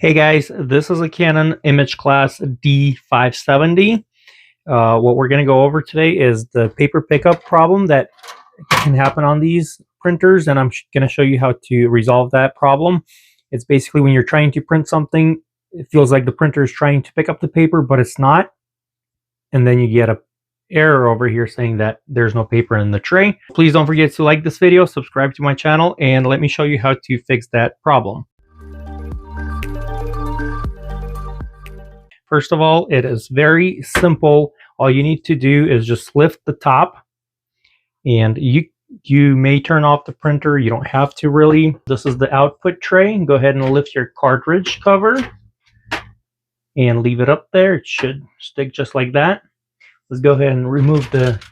Hey guys, this is a Canon ImageCLASS D570. What we're going to go over today is the paper pickup problem that can happen on these printers, and I'm going to show you how to resolve that problem. It's basically when you're trying to print something, it feels like the printer is trying to pick up the paper, but it's not. And then you get an error over here saying that there's no paper in the tray. Please don't forget to like this video, subscribe to my channel, and let me show you how to fix that problem. First of all, it is very simple. All you need to do is just lift the top, and you may turn off the printer. You don't have to really. This is the output tray. Go ahead and lift your cartridge cover and leave it up there. It should stick just like that. Let's go ahead and remove the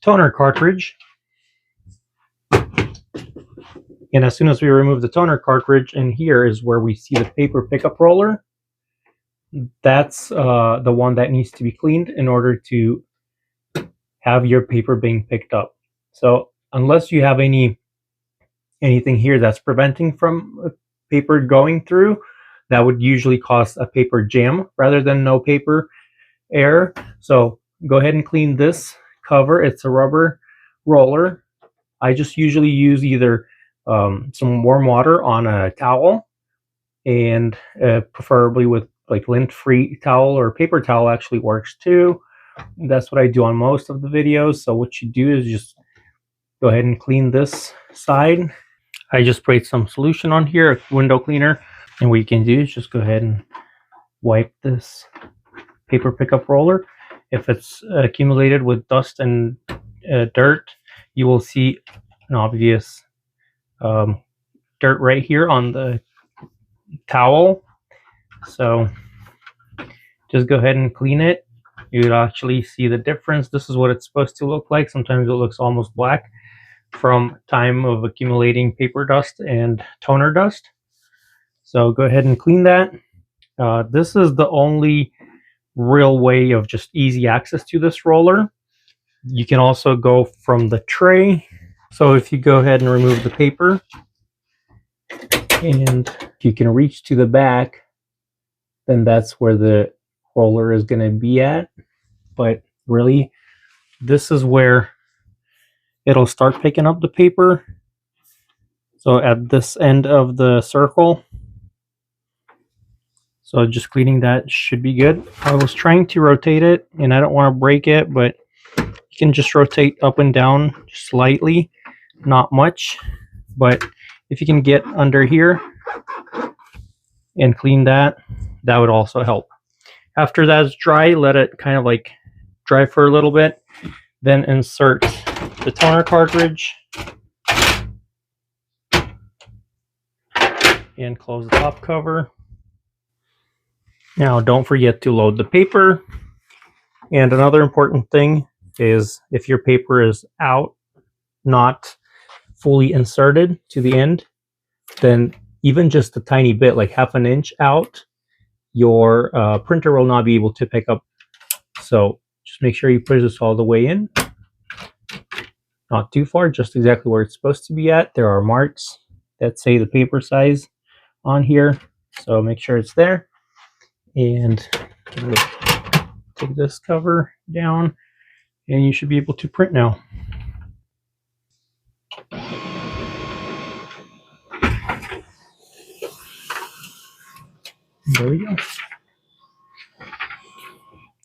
toner cartridge. And as soon as we remove the toner cartridge, and here is where we see the paper pickup roller. That's the one that needs to be cleaned in order to have your paper being picked up. So unless you have anything here that's preventing from paper going through, that would usually cause a paper jam rather than no paper error. So go ahead and clean this cover. It's a rubber roller. I just usually use either some warm water on a towel, and preferably with like lint-free towel, or paper towel actually works too. That's what I do on most of the videos. So what you do is just go ahead and clean this side. I just sprayed some solution on here, a window cleaner, and what you can do is just go ahead and wipe this paper pickup roller. If it's accumulated with dust and dirt, you will see an obvious dirt right here on the towel. So just go ahead and clean it. You'd actually see the difference. This is what it's supposed to look like. Sometimes it looks almost black from time of accumulating paper dust and toner dust. So go ahead and clean that. This is the only real way of just easy access to this roller. You can also go from the tray. So if you go ahead and remove the paper, and you can reach to the back, then that's where the roller is going to be at. But really, this is where it'll start picking up the paper. So at this end of the circle. So just cleaning that should be good. I was trying to rotate it, and I don't want to break it, but you can just rotate up and down just slightly, not much. But if you can get under here and clean that, that would also help. After that's dry, let it kind of like dry for a little bit. Then insert the toner cartridge and close the top cover. Now don't forget to load the paper. And another important thing is if your paper is out, not fully inserted to the end, then even just a tiny bit, like half an inch out, your printer will not be able to pick up. So just make sure you push this all the way in, not too far, just exactly where it's supposed to be at. There are marks that say the paper size on here, so make sure it's there. And take this cover down, and you should be able to print now. There we go.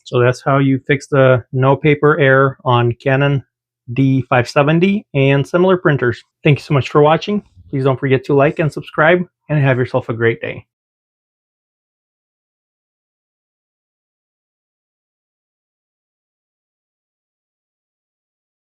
So that's how you fix the no paper error on Canon D570 and similar printers. Thank you so much for watching. Please don't forget to like and subscribe, and have yourself a great day.